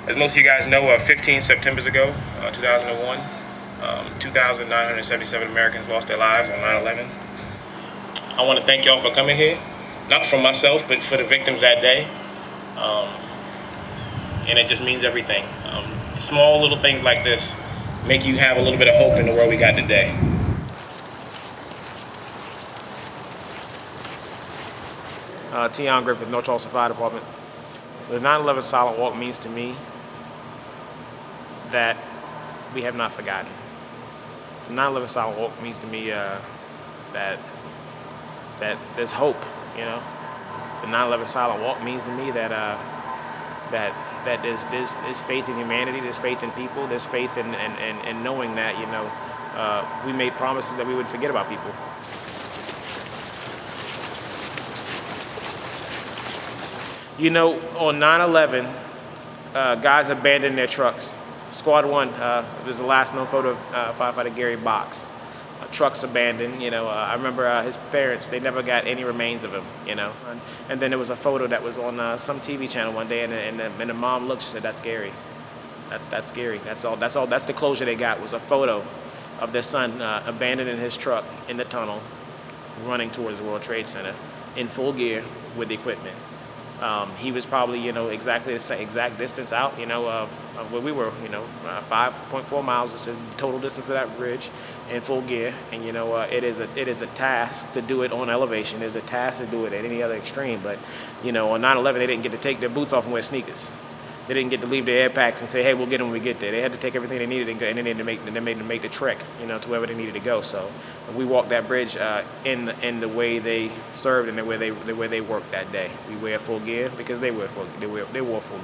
As most of you guys know, 15 Septembers ago, 2001, 2,977 Americans lost their lives on 9/11. I want to thank y'all for coming here, not for myself, but for the victims that day. And it just means everything. Small little things like this make you have a little bit of hope in the world we got today. Tian Griffieth, North Charleston Fire Department. The 9/11 Silent Walk means to me that we have not forgotten. The 9/11 Silent Walk means to me that there's hope. You know, the 9/11 Silent Walk means to me that there's faith in humanity, there's faith in people, there's faith in knowing that we made promises that we would forget about people. You know, on 9/11, guys abandoned their trucks. Squad 1, there's the last known photo of firefighter Gary Box. Trucks abandoned, I remember his parents, they never got any remains of him, And then there was a photo that was on some TV channel one day, and the mom looked, she said, "That's Gary. That's Gary. That's all. That's the closure they got, was a photo of their son abandoning his truck in the tunnel, running towards the World Trade Center in full gear with the equipment." He was probably, exactly the exact distance out, of where we were, 5.4 miles is the total distance of that bridge in full gear. And, it is a task to do it on elevation. It's a task to do it at any other extreme. But, on 9/11, they didn't get to take their boots off and wear sneakers. They didn't get to leave their air packs and say, "Hey, we'll get them when we get there." They had to take everything they needed and they needed to make the trek, to wherever they needed to go. So we walked that bridge in the way they served and the way they worked that day. We wear full gear because they wore full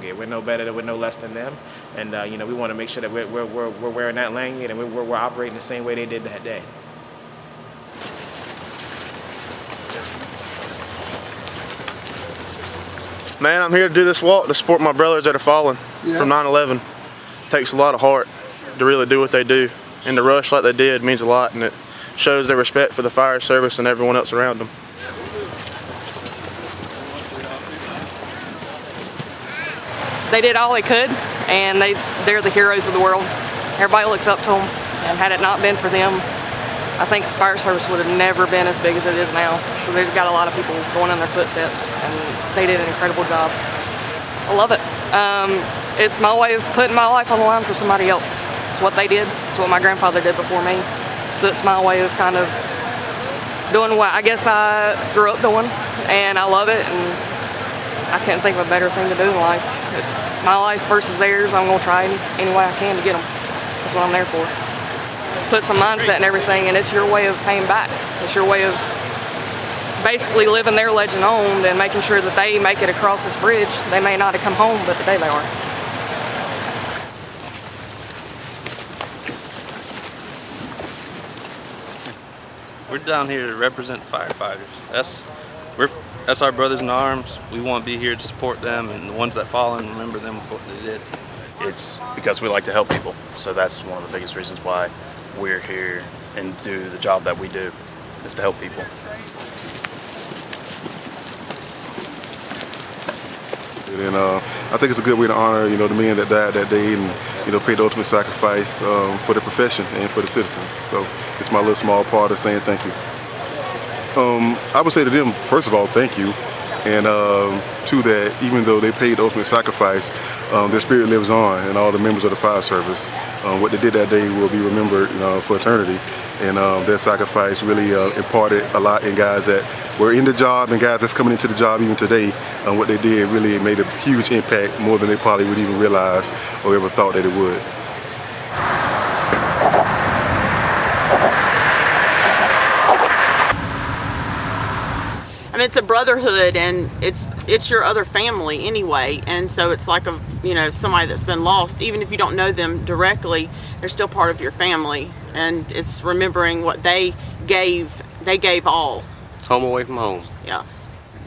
gear. We're no better, we're no less than them, and we want to make sure that we're wearing that lanyard and we're operating the same way they did that day. Man, I'm here to do this walk to support my brothers that are fallen from 9/11. Takes a lot of heart to really do what they do, and to rush like they did means a lot, and it shows their respect for the fire service and everyone else around them. They did all they could, and they're the heroes of the world. Everybody looks up to them, and had it not been for them, I think the fire service would have never been as big as it is now. So they've got a lot of people going in their footsteps, and they did an incredible job. I love it. It's my way of putting my life on the line for somebody else. It's what they did. It's what my grandfather did before me. So it's my way of kind of doing what I guess I grew up doing, and I love it, and I can't think of a better thing to do in life. It's my life versus theirs. I'm going to try any way I can to get them. That's what I'm there for. Put some mindset and everything, and it's your way of paying back. It's your way of basically living their legend on and making sure that they make it across this bridge. They may not have come home, but today they are. We're down here to represent firefighters. That's our brothers in arms. We want to be here to support them, and the ones that fall and remember them for what they did. It's because we like to help people, so that's one of the biggest reasons why we're here and do the job that we do, is to help people. And I think it's a good way to honor, the men that died that day and, paid the ultimate sacrifice for the profession and for the citizens. So it's my little small part of saying thank you. I would say to them, first of all, thank you. And to that, even though they paid the ultimate sacrifice, their spirit lives on, and all the members of the fire service. What they did that day will be remembered, for eternity. And their sacrifice really imparted a lot in guys that were in the job and guys that's coming into the job even today. What they did really made a huge impact, more than they probably would even realize or ever thought that it would. I mean, it's a brotherhood, and it's your other family anyway, and so it's like somebody that's been lost. Even if you don't know them directly, they're still part of your family, and it's remembering what they gave. They gave all. Home away from home. Yeah.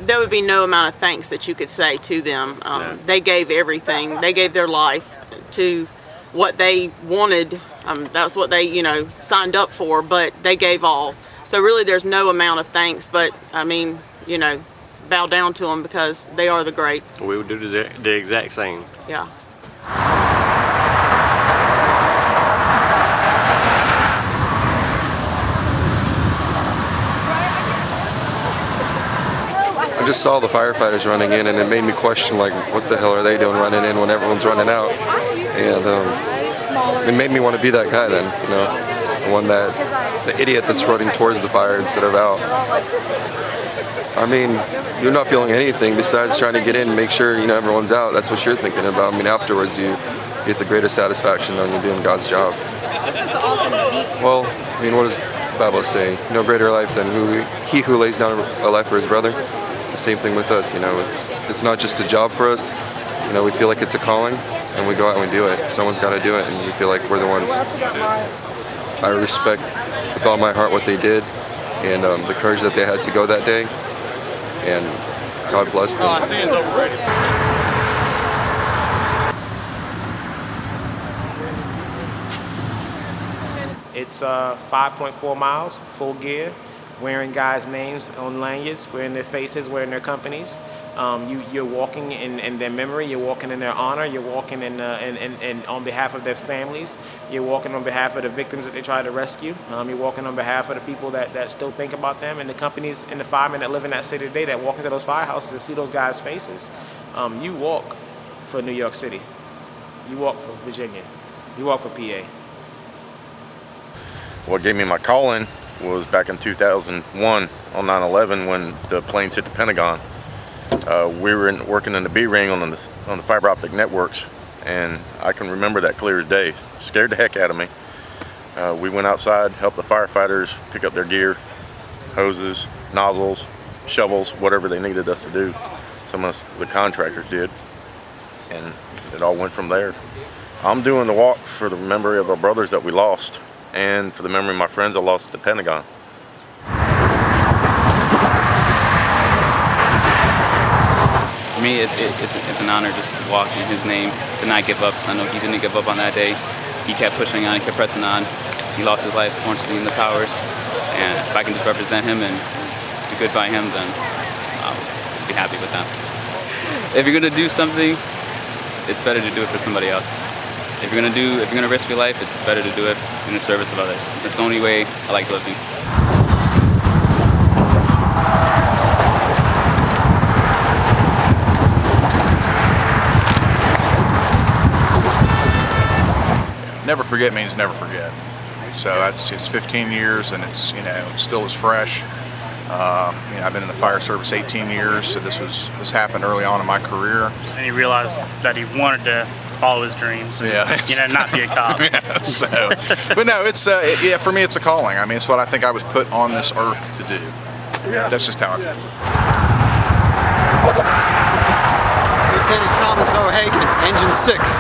There would be no amount of thanks that you could say to them. They gave everything. They gave their life to what they wanted. That's what they, signed up for, but they gave all. So really there's no amount of thanks, but I mean, bow down to them because they are the great. We would do the exact same. Yeah. I just saw the firefighters running in, and it made me question, like, what the hell are they doing running in when everyone's running out? And it made me want to be that guy then, you know, the idiot that's running towards the fire instead of out. I mean, you're not feeling anything besides trying to get in and make sure, you know, everyone's out. That's what you're thinking about. I mean, afterwards you get the greatest satisfaction on you doing God's job. Well, I mean, what does the Bible say? No greater life than he who lays down a life for his brother. The same thing with us, you know, it's not just a job for us. You know, we feel like it's a calling, and we go out and we do it. Someone's got to do it, and we feel like we're the ones. I respect with all my heart what they did, and the courage that they had to go that day, and God bless them. It's 5.4 miles, full gear, wearing guys' names on lanyards, wearing their faces, wearing their companies. You're walking in their memory, you're walking in their honor, you're walking in on behalf of their families, you're walking on behalf of the victims that they try to rescue, you're walking on behalf of the people that still think about them, and the companies and the firemen that live in that city today that walk into those firehouses and see those guys' faces. You walk for New York City, you walk for Virginia, you walk for PA. What gave me my calling was back in 2001 on 9/11 when the planes hit the Pentagon. We were working in the B ring on the fiber optic networks, and I can remember that clear as day. Scared the heck out of me. We went outside, helped the firefighters pick up their gear, hoses, nozzles, shovels, whatever they needed us to do. Some of the contractors did, and it all went from there. I'm doing the walk for the memory of our brothers that we lost, and for the memory of my friends I lost at the Pentagon. For me, it's an honor just to walk in his name, to not give up. I know he didn't give up on that day. He kept pushing on, he kept pressing on. He lost his life, unfortunately, in the towers. And if I can just represent him and do good by him, then I'll be happy with that. If you're gonna do something, it's better to do it for somebody else. If you're gonna risk your life, it's better to do it in the service of others. That's the only way I like living. Never forget means never forget. So it's 15 years, and it's, you know, still as fresh. You know, I've been in the fire service 18 years, so this happened early on in my career. And he realized that he wanted to follow his dreams and, you know, not be a cop. Yeah, but no, it's yeah, for me it's a calling. I mean, it's what I think I was put on this earth to do. Yeah. That's just how I feel. Lieutenant Thomas O. Hagen, Engine 6.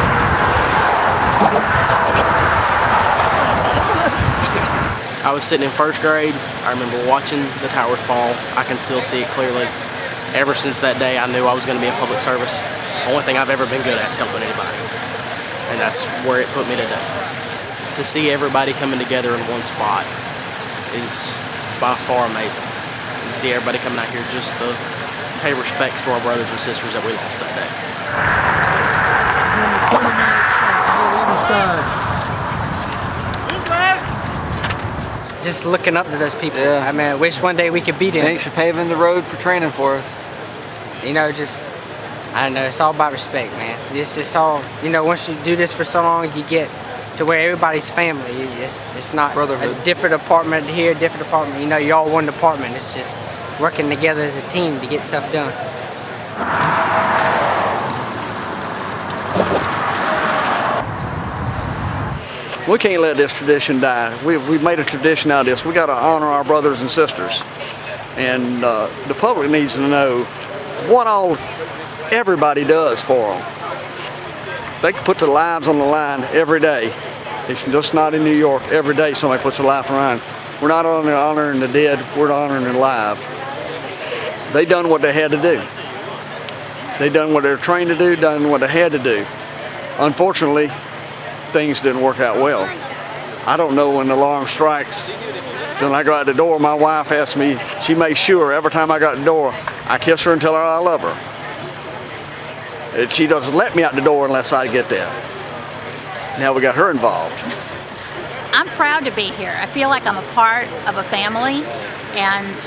I was sitting in first grade. I remember watching the towers fall. I can still see it clearly. Ever since that day, I knew I was going to be in public service. The only thing I've ever been good at is helping anybody. And that's where it put me today. To see everybody coming together in one spot is by far amazing. To see everybody coming out here just to pay respects to our brothers and sisters that we lost that day. Just looking up to those people. Yeah. I mean, I wish one day we could beat them. Thanks for paving the road for training for us. You know, just, I don't know, it's all about respect, man. It's all, you know, once you do this for so long, you get to where everybody's family. It's not brotherhood. A different department here, different department. You know, you're all one department. It's just working together as a team to get stuff done. We can't let this tradition die. We've made a tradition out of this. We got to honor our brothers and sisters. And the public needs to know what all everybody does for them. They can put their lives on the line every day. It's just not in New York. Every day somebody puts their life on the line. We're not only honoring the dead, we're honoring the alive. They done what they had to do. They done what they were trained to do, done what they had to do. Unfortunately, things didn't work out well. I don't know when the alarm strikes. When I go out the door, my wife asked me, she made sure every time I got the door, I kiss her and tell her I love her. And she doesn't let me out the door unless I get there. Now we got her involved. I'm proud to be here. I feel like I'm a part of a family, and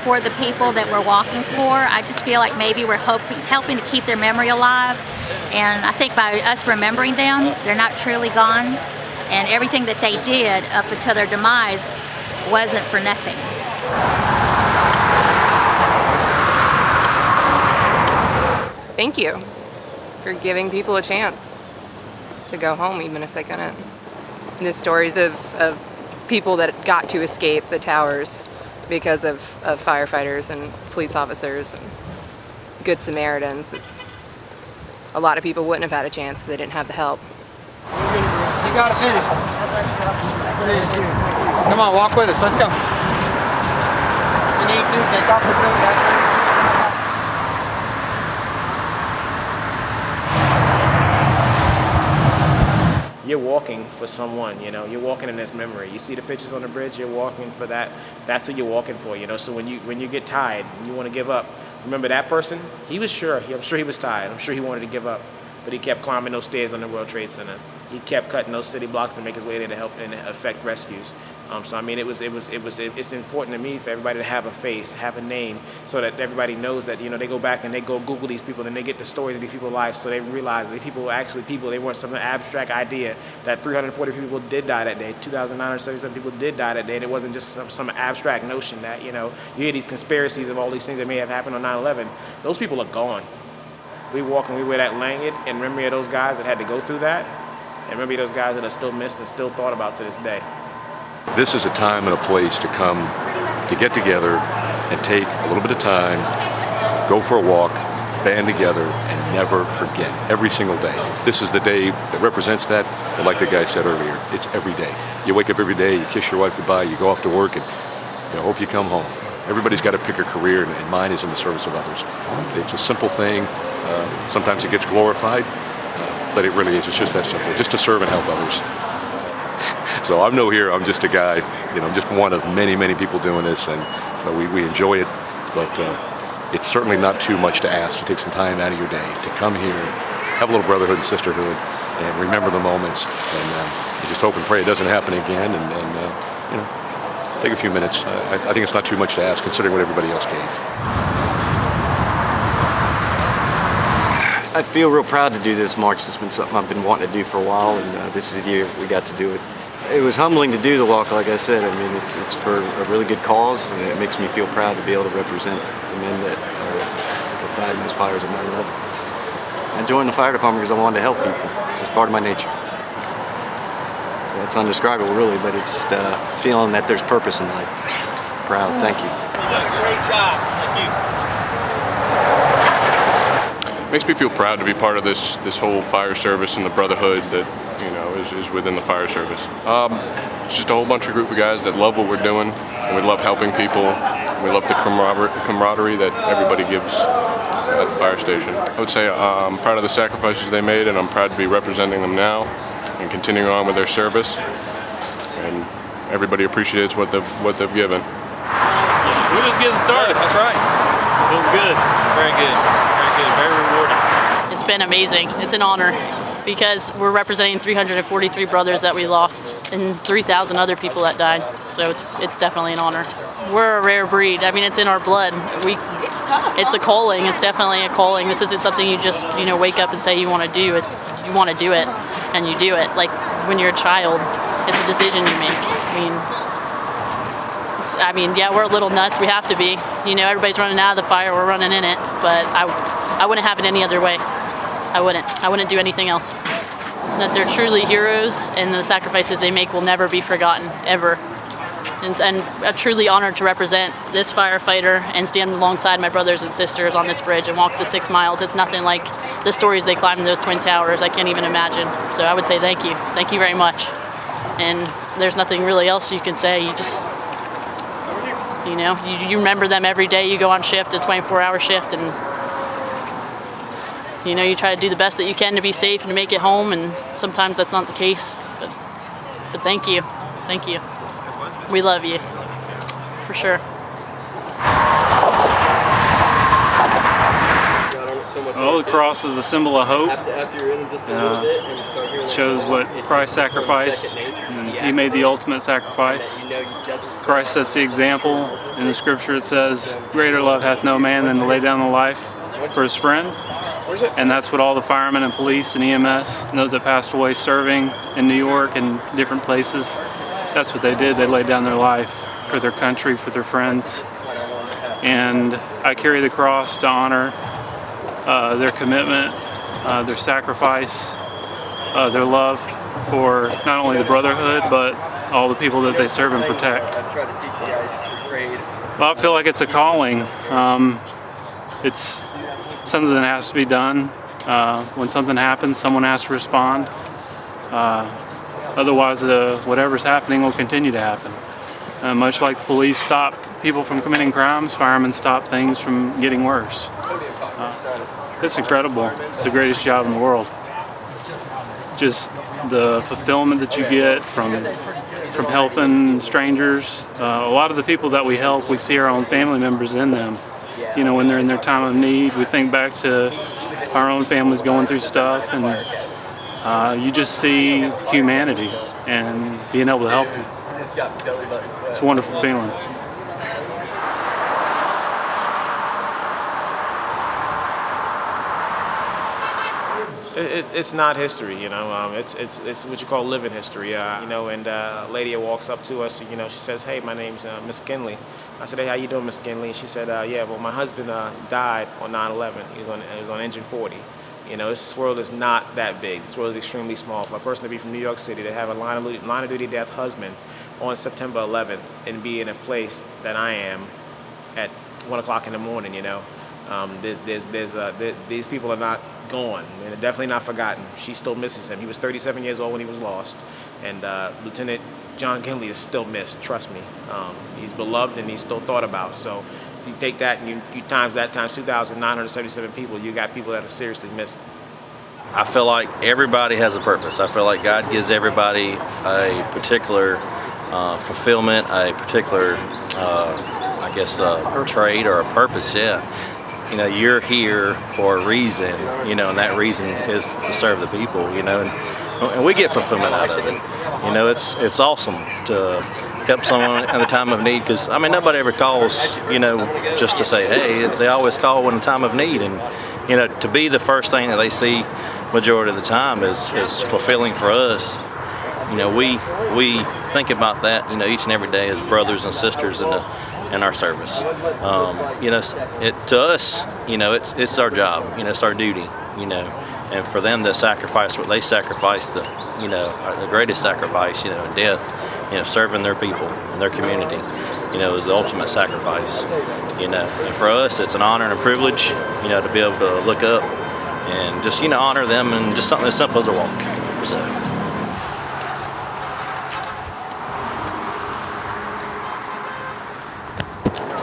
for the people that we're walking for, I just feel like maybe we're helping to keep their memory alive. And I think by us remembering them, they're not truly gone, and everything that they did up until their demise wasn't for nothing. Thank you for giving people a chance to go home even if they couldn't. And the stories of people that got to escape the towers because of firefighters and police officers and Good Samaritans. A lot of people wouldn't have had a chance if they didn't have the help. You gotta finish. Come on, walk with us. Let's go. You need to take off the boot. You're walking for someone, you know, you're walking in this memory. You see the pictures on the bridge, you're walking for that. That's what you're walking for, you know. So when you get tired and you want to give up, remember that person, he was sure, I'm sure he was tired. I'm sure he wanted to give up, but he kept climbing those stairs on the World Trade Center. He kept cutting those city blocks to make his way there to help and effect rescues. So I mean, it's important to me for everybody to have a face, have a name, so that everybody knows that, you know, they go back and they go Google these people and they get the stories of these people's lives, so they realize that people were actually people. They weren't some abstract idea that 340 people did die that day, 2,977 people did die that day, and it wasn't just some abstract notion that, you know, you hear these conspiracies of all these things that may have happened on 9/11. Those people are gone. We walk and we wear that lanyard in memory of those guys that had to go through that, and remember those guys that are still missed and still thought about to this day. This is a time and a place to come, to get together and take a little bit of time, go for a walk, band together, and never forget, every single day. This is the day that represents that, but like the guy said earlier, it's every day. You wake up every day, you kiss your wife goodbye, you go off to work, and you hope you come home. Everybody's got to pick a career, and mine is in the service of others. It's a simple thing. Sometimes it gets glorified, but it really is. It's just that simple, just to serve and help others. So I'm no hero, I'm just a guy, you know, I'm just one of many, many people doing this, and so we enjoy it, but it's certainly not too much to ask to take some time out of your day to come here, have a little brotherhood and sisterhood, and remember the moments, and you just hope and pray it doesn't happen again, and you know, take a few minutes. I think it's not too much to ask considering what everybody else gave. I feel real proud to do this march. It's been something I've been wanting to do for a while, and this is the year we got to do it. It was humbling to do the walk, like I said. I mean, it's for a really good cause, and it makes me feel proud to be able to represent the men that died in those fires at 9/11. I joined the fire department because I wanted to help people. It's just part of my nature. So it's undescribable, really, but it's just feeling that there's purpose in life. Proud. Thank you. Great job. Thank you. Makes me feel proud to be part of this whole fire service and the brotherhood that, you know, is within the fire service. It's just a whole bunch of group of guys that love what we're doing, and we love helping people. We love the camaraderie that everybody gives at the fire station. I would say I'm proud of the sacrifices they made, and I'm proud to be representing them now and continuing on with their service. And everybody appreciates what they've given. We're just getting started. That's right. Feels good. Very good. Very good. Very rewarding. It's been amazing. It's an honor because we're representing 343 brothers that we lost and 3,000 other people that died. So it's definitely an honor. We're a rare breed. I mean, it's in our blood. It's a calling. It's definitely a calling. This isn't something you just, you know, wake up and say you want to do. You want to do it, and you do it. Like when you're a child, it's a decision you make. I mean, yeah, we're a little nuts. We have to be. You know, everybody's running out of the fire. We're running in it. But I wouldn't have it any other way. I wouldn't do anything else. That they're truly heroes, and the sacrifices they make will never be forgotten, ever. And I'm truly honored to represent this firefighter and stand alongside my brothers and sisters on this bridge and walk the 6 miles. It's nothing like the stories they climbed in those Twin Towers. I can't even imagine. So I would say thank you. Thank you very much. And there's nothing really else you can say. You just, you know, you remember them every day. You go on shift, a 24-hour shift, and you know, you try to do the best that you can to be safe and to make it home, and sometimes that's not the case. But thank you. Thank you. We love you. For sure. Well, the cross is a symbol of hope. Shows what Christ sacrificed. And he made the ultimate sacrifice. Christ sets the example. In the scripture it says, "Greater love hath no man than to lay down the life for his friend." And that's what all the firemen and police and EMS and those that passed away serving in New York and different places, that's what they did. They laid down their life for their country, for their friends. And I carry the cross to honor their commitment, their sacrifice, their love for not only the Brotherhood, but all the people that they serve and protect. Well, I feel like it's a calling. It's something that has to be done. When something happens, someone has to respond. Otherwise, whatever's happening will continue to happen. Much like the police stop people from committing crimes, firemen stop things from getting worse. It's incredible. It's the greatest job in the world. Just the fulfillment that you get from helping strangers. A lot of the people that we help, we see our own family members in them. You know, when they're in their time of need, we think back to our own families going through stuff, and you just see humanity and being able to help them. It's a wonderful feeling. It's not history, you know. It's what you call living history, you know. And a lady walks up to us, you know. She says, "Hey, my name's Miss Kinley." I said, "Hey, how you doing, Miss Kinley?" She said, "Yeah, well, my husband died on 9/11. He was on engine 40. You know, this world is not that big. This world is extremely small. For a person to be from New York City, to have a line of duty death husband on September 11th, and be in a place that I am at 1 o'clock in the morning, you know, these people are not gone, and they're definitely not forgotten. She still misses him. He was 37 years old when he was lost, and Lieutenant John Kinley is still missed. Trust me, he's beloved and he's still thought about. So you take that and you times 2,977 people. You got people that are seriously missed. I feel like everybody has a purpose. I feel like God gives everybody a particular fulfillment, a particular, trade or a purpose. Yeah. You know, you're here for a reason, you know, and that reason is to serve the people, you know, and we get fulfillment out of it. You know, it's awesome to help someone at the time of need, because, I mean, nobody ever calls, you know, just to say, hey. They always call when the time of need, and, you know, to be the first thing that they see majority of the time is fulfilling for us. You know, we think about that, you know, each and every day as brothers and sisters in our service. You know, to us, you know, it's our job, you know, it's our duty, you know, and for them to sacrifice what they sacrificed, the greatest sacrifice, you know, death, you know, serving their people and their community, you know, is the ultimate sacrifice, you know. And for us, it's an honor and a privilege, you know, to be able to look up and just, you know, honor them, and just something as simple as a walk. So.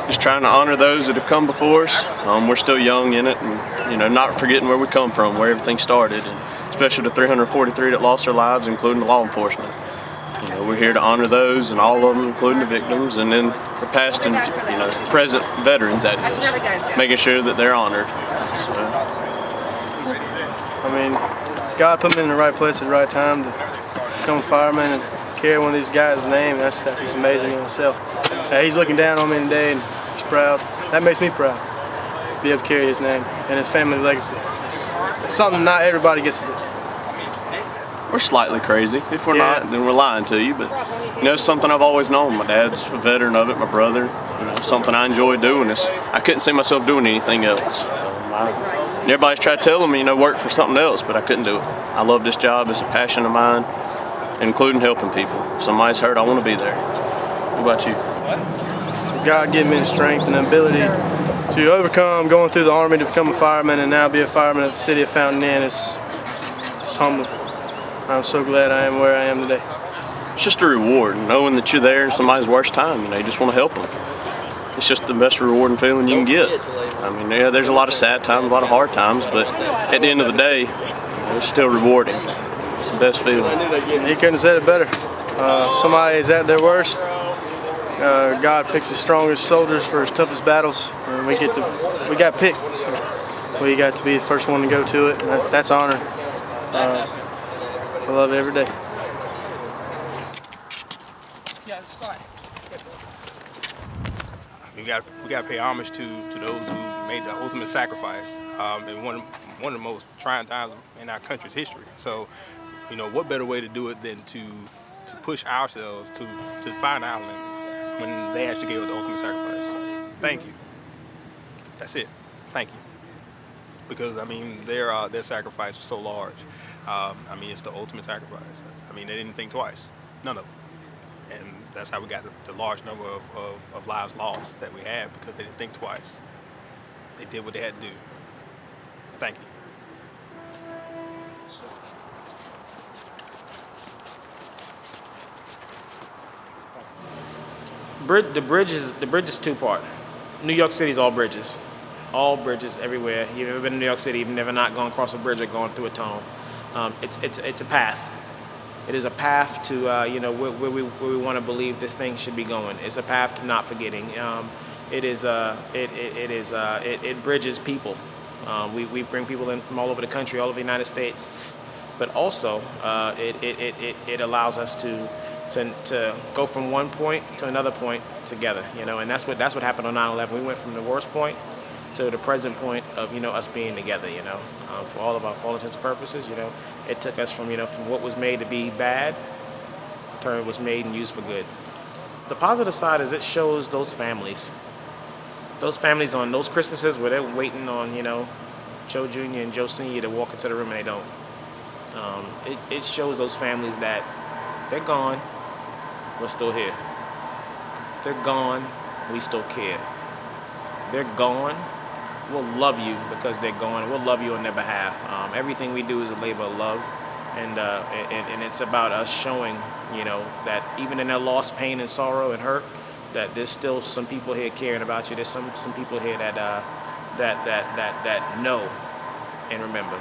Just trying to honor those that have come before us. We're still young in it, and, you know, not forgetting where we come from, where everything started, and especially the 343 that lost their lives, including the law enforcement. You know, we're here to honor those, and all of them, including the victims, and then the past and, you know, present veterans, that is, making sure that they're honored. So. I mean, God put me in the right place at the right time to become a fireman and carry one of these guys' name. That's just amazing in itself. He's looking down on me today, and he's proud. That makes me proud to be able to carry his name and his family legacy. It's something not everybody gets to do. We're slightly crazy. If we're not, then we're lying to you. But, you know, it's something I've always known. My dad's a veteran of it, my brother. You know, something I enjoy doing. I couldn't see myself doing anything else. And everybody's tried to tell me, you know, work for something else, but I couldn't do it. I love this job. It's a passion of mine, including helping people. If somebody's hurt, I want to be there. What about you? God gave me the strength and the ability to overcome going through the Army to become a fireman, and now be a fireman of the city of Fountain Inn. It's humbling. I'm so glad I am where I am today. It's just a reward, knowing that you're there in somebody's worst time. You know, you just want to help them. It's just the best rewarding feeling you can get. I mean, yeah, there's a lot of sad times, a lot of hard times, but at the end of the day, it's still rewarding. It's the best feeling. He couldn't have said it better. Somebody is at their worst. God picks the strongest soldiers for his toughest battles, and we got picked. So we got to be the first one to go to it, and that's honor. I love it every day. We got to pay homage to those who made the ultimate sacrifice in one of the most trying times in our country's history. So, you know, what better way to do it than to push ourselves to find our limits when they actually gave us the ultimate sacrifice. Thank you. That's it. Thank you. Because I mean, their sacrifice was so large. I mean, it's the ultimate sacrifice. I mean, they didn't think twice. None of them. And that's how we got the large number of lives lost that we have, because they didn't think twice. They did what they had to do. Thank you. The bridge is two-part. New York City's all bridges everywhere. You've ever been to New York City, you've never not gone across a bridge or gone through a tunnel. It's a path. It is a path to where we want to believe this thing should be going. It's a path to not forgetting. It bridges people. We bring people in from all over the country, all over the United States, but also it allows us to go from one point to another point together. And that's what happened on 9/11. We went from the worst point to the present point of us being together. For all intents and purposes, it took us from from what was made to be bad, turn was made and used for good. The positive side is it shows those families on those Christmases where they're waiting on Joe Jr. and Joe Sr. to walk into the room and they don't. It shows those families that they're gone, we're still here. They're gone, we still care. They're gone, we'll love you because they're gone. We'll love you on their behalf. Everything we do is a labor of love, and it's about us showing, that even in their loss, pain, and sorrow and hurt, that there's still some people here caring about you. There's some people here that know and remember.